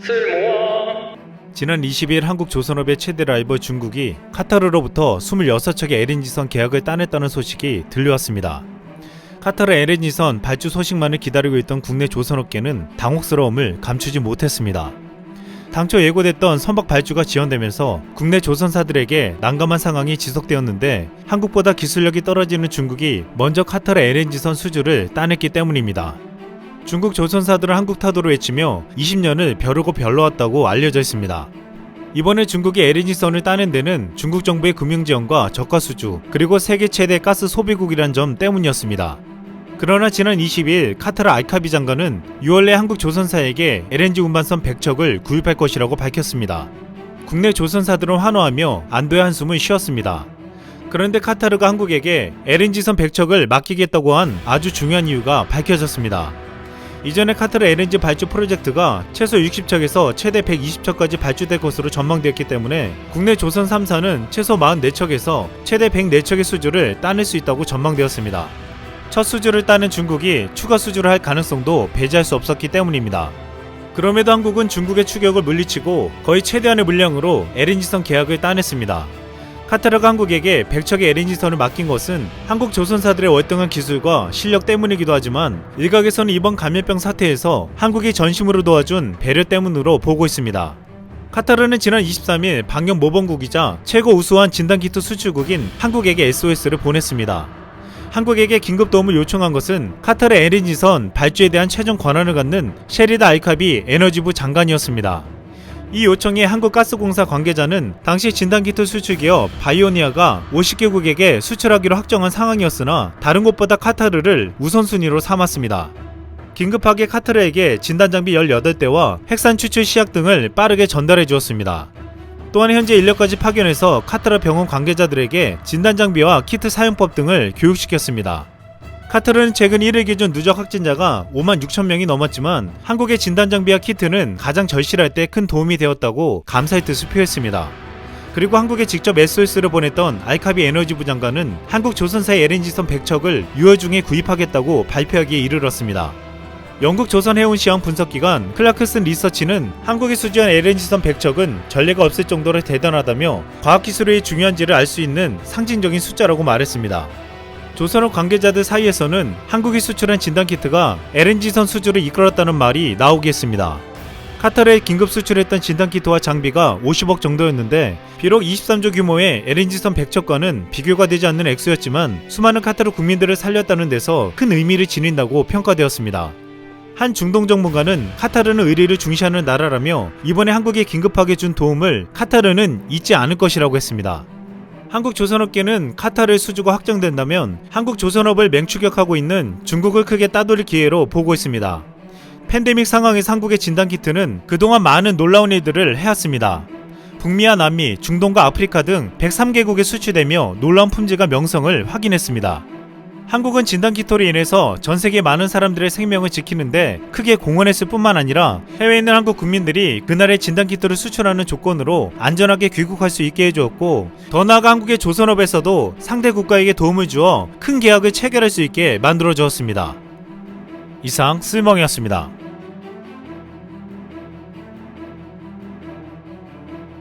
쓸모아. 지난 22일 한국조선업의 최대 라이벌 중국이 카타르로부터 26척의 LNG선 계약을 따냈다는 소식이 들려왔습니다. 카타르 LNG선 발주 소식만을 기다리고 있던 국내 조선업계는 당혹스러움을 감추지 못했습니다. 당초 예고됐던 선박 발주가 지연되면서 국내 조선사들에게 난감한 상황이 지속되었는데 한국보다 기술력이 떨어지는 중국이 먼저 카타르 LNG선 수주를 따냈기 때문입니다. 중국 조선사들은 한국 타도를 외치며 20년을 벼르고 별러왔다고 알려져 있습니다. 이번에 중국이 LNG선을 따낸 데는 중국 정부의 금융지원과 저가 수주, 그리고 세계 최대 가스 소비국이란 점 때문이었습니다. 그러나 지난 22일 카타르 알카비 장관은 6월 내 한국 조선사에게 LNG 운반선 100척을 구입할 것이라고 밝혔습니다. 국내 조선사들은 환호하며 안도의 한숨을 쉬었습니다. 그런데 카타르가 한국에게 LNG선 100척을 맡기겠다고 한 아주 중요한 이유가 밝혀졌습니다. 이전에 카타르 LNG 발주 프로젝트가 최소 60척에서 최대 120척까지 발주될 것으로 전망되었기 때문에 국내 조선 3사는 최소 44척에서 최대 104척의 수주를 따낼 수 있다고 전망되었습니다. 첫 수주를 따낸 중국이 추가 수주를 할 가능성도 배제할 수 없었기 때문입니다. 그럼에도 한국은 중국의 추격을 물리치고 거의 최대한의 물량으로 LNG선 계약을 따냈습니다. 카타르가 한국에게 100척의 LNG선을 맡긴 것은 한국 조선사들의 월등한 기술과 실력 때문이기도 하지만 일각에서는 이번 감염병 사태에서 한국이 전심으로 도와준 배려 때문으로 보고 있습니다. 카타르는 지난 23일 방역 모범국이자 최고 우수한 진단키트 수출국인 한국에게 SOS를 보냈습니다. 한국에게 긴급 도움을 요청한 것은 카타르 LNG선 발주에 대한 최종 권한을 갖는 셰리다 알카비 에너지부 장관이었습니다. 이 요청에 한국가스공사 관계자는 당시 진단키트 수출기업 바이오니아가 50개국에게 수출하기로 확정한 상황이었으나 다른 곳보다 카타르를 우선순위로 삼았습니다. 긴급하게 카타르에게 진단장비 18대와 핵산 추출 시약 등을 빠르게 전달해 주었습니다. 또한 현재 인력까지 파견해서 카타르 병원 관계자들에게 진단장비와 키트 사용법 등을 교육시켰습니다. 카타르는 최근 1일 기준 누적 확진자가 5만 6천 명이 넘었지만 한국의 진단장비와 키트는 가장 절실할 때 큰 도움이 되었다고 감사의 뜻을 표했습니다. 그리고 한국에 직접 SOS를 보냈던 알카비 에너지부 장관은 한국 조선사의 LNG선 100척을 6월 중에 구입하겠다고 발표하기에 이르렀습니다. 영국 조선해운시황 분석기관 클라크슨 리서치는 한국이 수주한 LNG선 100척은 전례가 없을 정도로 대단하다며 과학기술의 중요한지를 알 수 있는 상징적인 숫자라고 말했습니다. 조선업 관계자들 사이에서는 한국이 수출한 진단키트가 LNG선 수주를 이끌었다는 말이 나오게 했습니다. 카타르에 긴급 수출했던 진단키트와 장비가 50억 정도였는데 비록 23조 규모의 LNG선 100척과는 비교가 되지 않는 액수였지만 수많은 카타르 국민들을 살렸다는 데서 큰 의미를 지닌다고 평가되었습니다. 한 중동 전문가는 카타르는 의리를 중시하는 나라라며 이번에 한국에 긴급하게 준 도움을 카타르는 잊지 않을 것이라고 했습니다. 한국 조선업계는 카타르의 수주가 확정된다면 한국 조선업을 맹추격하고 있는 중국을 크게 따돌릴 기회로 보고 있습니다. 팬데믹 상황에서 한국의 진단키트는 그동안 많은 놀라운 일들을 해왔습니다. 북미와 남미, 중동과 아프리카 등 103개국에 수출되며 놀라운 품질과 명성을 확인했습니다. 한국은 진단키트로 인해서 전세계 많은 사람들의 생명을 지키는데 크게 공헌했을 뿐만 아니라 해외에 있는 한국 국민들이 그날의 진단키트를 수출하는 조건으로 안전하게 귀국할 수 있게 해주었고 더 나아가 한국의 조선업에서도 상대 국가에게 도움을 주어 큰 계약을 체결할 수 있게 만들어 주었습니다. 이상 쓸멍이었습니다.